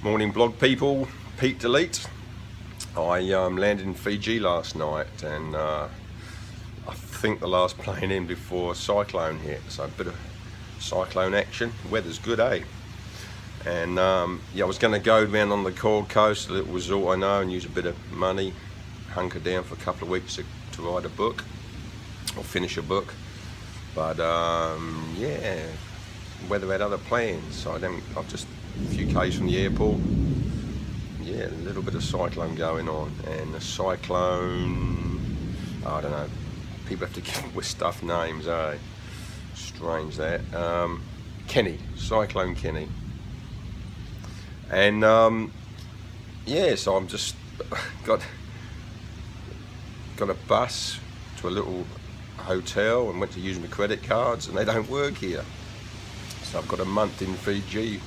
Morning blog people, Pete Delete. I landed in Fiji last night and I think the last plane in before a cyclone hit, so a bit of cyclone action. Weather's good, eh? And yeah, I was going to go down on the Coral Coast, a little resort I know, and use a bit of money, hunker down for a couple of weeks to write a book or finish a book. But yeah, weather had other plans, so I've just a few k's from the airport. Yeah, a little bit of cyclone going on, and the cyclone, I don't know, people have to give it with stuff names, eh? Strange that. Kenny, Cyclone Kenny. And yeah, so I'm just got a bus to a little hotel and went to use my credit cards, and they don't work here. So I've got a month in Fiji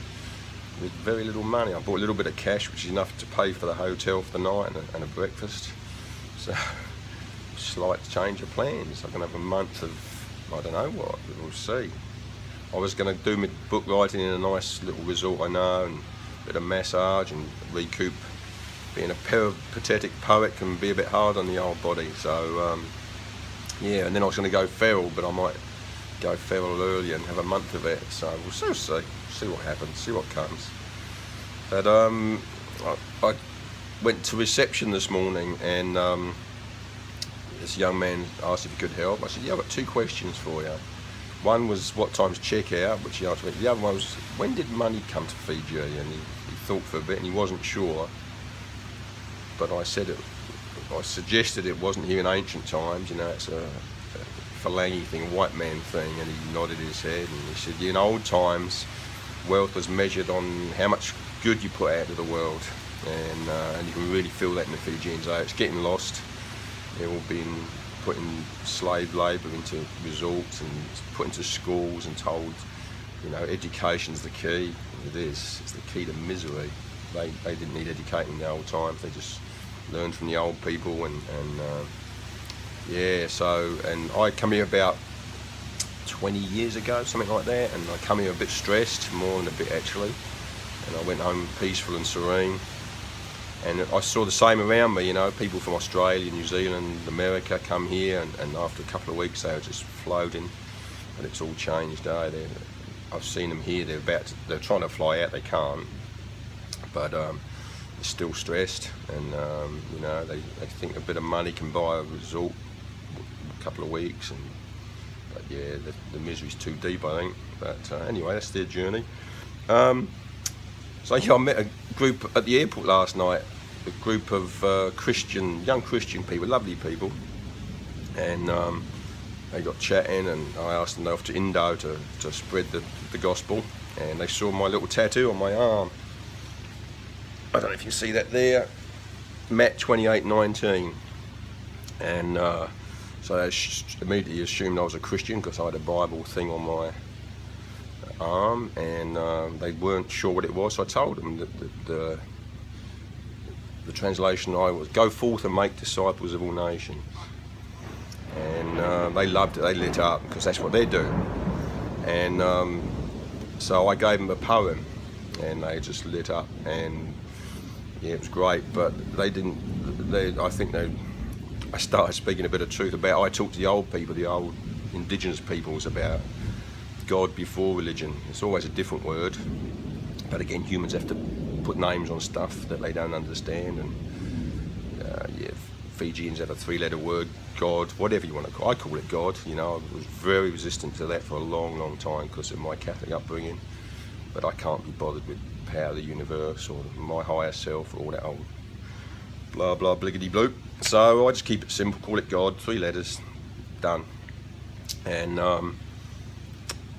with very little money. I bought a little bit of cash, which is enough to pay for the hotel for the night and a breakfast. So slight change of plans. I'm going to have a month of, I don't know what, we'll see. I was going to do my book writing in a nice little resort I know, and a bit of massage and recoup. Being a peripatetic poet can be a bit hard on the old body. So yeah, and then I was going to go feral, but I might go feral early and have a month of it. So we'll see what happens, see what comes. But I went to reception this morning, and this young man asked if he could help. I said, yeah, I've got two questions for you. One was what time's checkout, which he asked me. The other one was, when did money come to Fiji? And he thought for a bit and he wasn't sure. But I suggested it wasn't here in ancient times, you know, it's a Phalange thing, white man thing, and he nodded his head and he said, in old times, wealth was measured on how much good you put out to the world, and you can really feel that in the Fijians. It's getting lost. They've all been putting slave labour into resorts and put into schools and told, you know, education's the key. It is. It's the key to misery. They didn't need educating in the old times. They just learned from the old people, and yeah. So, and I come here about 20 years ago, something like that, and I come here a bit stressed, more than a bit actually, and I went home peaceful and serene, and I saw the same around me, you know, people from Australia, New Zealand, America come here, and after a couple of weeks they were just floating, but it's all changed, I've seen them here, they're trying to fly out, they can't, but they're still stressed, and you know, they think a bit of money can buy a resort a couple of weeks, but yeah, the misery's too deep, I think. But anyway, that's their journey. So yeah, I met a group at the airport last night, a group of young Christian people, lovely people, and they got chatting, and I asked them off to Indo to spread the gospel, and they saw my little tattoo on my arm. I don't know if you can see that there, Matt 28:19, and so they immediately assumed I was a Christian because I had a Bible thing on my arm, and they weren't sure what it was, so I told them that the translation I was, go forth and make disciples of all nations, and they loved it, they lit up, because that's what they do, and so I gave them a poem, and they just lit up, and yeah, it was great, but I started speaking a bit of truth about, I talked to the old people, the old indigenous peoples, about God before religion. It's always a different word, but again, humans have to put names on stuff that they don't understand, and yeah, Fijians have a three-letter word, God, whatever you want to call it. I call it God, you know. I was very resistant to that for a long time because of my Catholic upbringing, but I can't be bothered with power of the universe or my higher self or all that old blah blah bliggity bloop. So I just keep it simple, call it God, 3 letters, done. And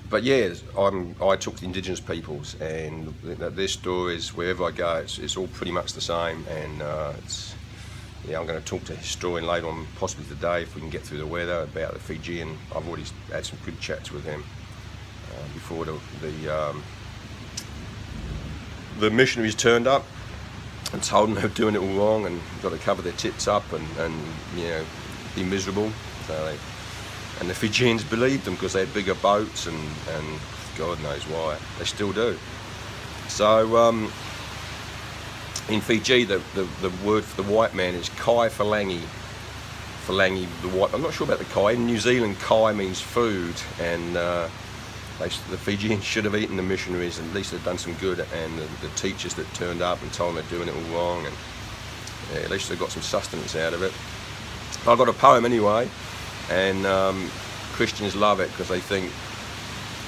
but yeah, I talk to indigenous peoples, and their stories, wherever I go, it's all pretty much the same. And yeah, I'm going to talk to a historian later on, possibly today, if we can get through the weather, about the Fijian. I've already had some good chats with him before the missionaries turned up and told them they were doing it all wrong and got to cover their tits up and you know, be miserable. So and the Fijians believed them because they had bigger boats and God knows why. They still do. So In Fiji, the word for the white man is kai falangi. Falangi, the white. I'm not sure about the kai. In New Zealand, kai means food, and the Fijians should have eaten the missionaries, and at least they've done some good, and the teachers that turned up and told them they're doing it all wrong, and yeah, at least they got some sustenance out of it. I've got a poem anyway, and Christians love it because they think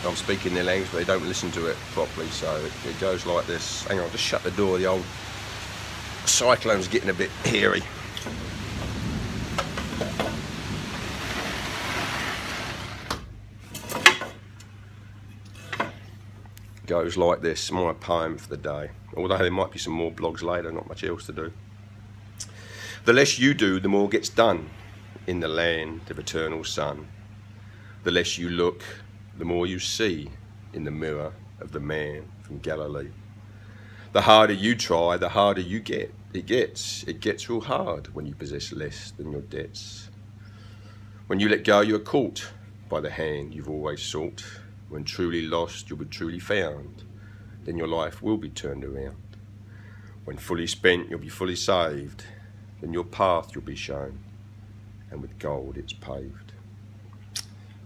I'm speaking their language, but they don't listen to it properly. So it goes like this. Hang on, I'll just shut the door. The old cyclone's getting a bit hairy. Goes like this, my poem for the day. Although there might be some more blogs later, not much else to do. The less you do, the more gets done in the land of eternal sun. The less you look, the more you see in the mirror of the man from Galilee. The harder you try, the harder you get. It gets real hard when you possess less than your debts. When you let go, you're caught by the hand you've always sought. When truly lost, you'll be truly found. Then your life will be turned around. When fully spent, you'll be fully saved. Then your path you'll be shown, and with gold it's paved.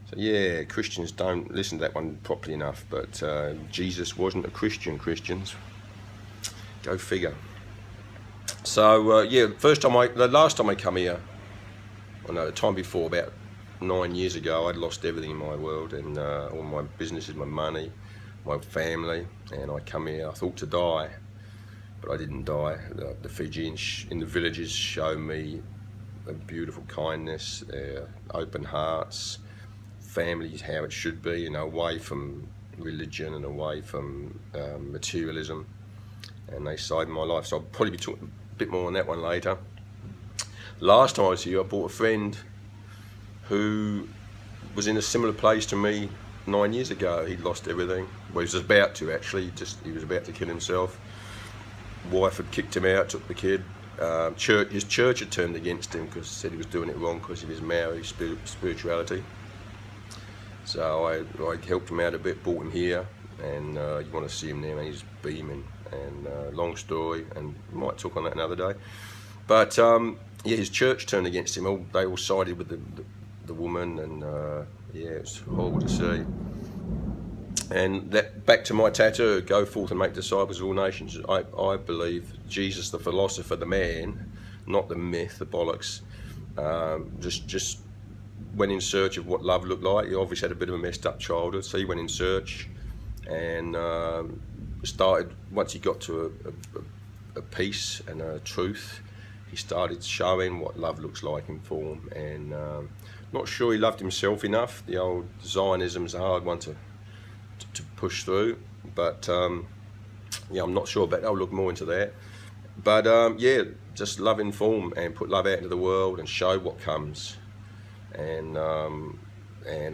So yeah, Christians don't listen to that one properly enough, but Jesus wasn't a Christian, Christians. Go figure. So yeah, the last time I come here, the time before, about 9 years ago, I'd lost everything in my world, and all my businesses, my money, my family, and I come here, I thought to die, but I didn't die. The Fijians in the villages show me a beautiful kindness, open hearts, families how it should be, away from religion and away from materialism, and they saved my life. So I'll probably be talking a bit more on that one later. Last time I was here, I brought a friend who was in a similar place to me 9 years ago. He'd lost everything. Well, he was about to, actually. He was about to kill himself. Wife had kicked him out, took the kid. His church had turned against him because said he was doing it wrong because of his Maori spirituality. So I helped him out a bit, brought him here, and you want to see him there, man. He's beaming. And long story, and we might talk on that another day. But yeah, his church turned against him. They all sided with the woman, and yeah, it's horrible to see. And that, back to my tattoo, go forth and make disciples of all nations. I believe Jesus, the philosopher, the man, not the myth, the bollocks, just went in search of what love looked like. He obviously had a bit of a messed up childhood, so he went in search, and started, once he got to a peace and a truth, he started showing what love looks like in form. And not sure he loved himself enough. The old Zionism's a hard one to push through, but yeah, I'm not sure about that. I'll look more into that. But yeah, just love in form and put love out into the world and show what comes. And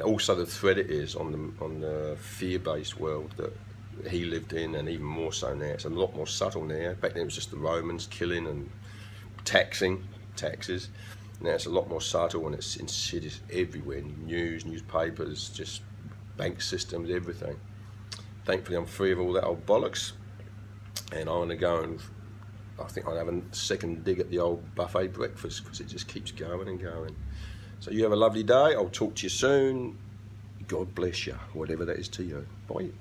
also the threat it is on the fear-based world that he lived in, and even more so now. It's a lot more subtle now. Back then it was just the Romans killing and taxes. Now it's a lot more subtle, and it's insidious everywhere. Newspapers, just bank systems, everything. Thankfully I'm free of all that old bollocks, and I'm going to go and I think I'll have a second dig at the old buffet breakfast, because it just keeps going and going. So you have a lovely day. I'll talk to you soon. God bless you, whatever that is to you. Bye.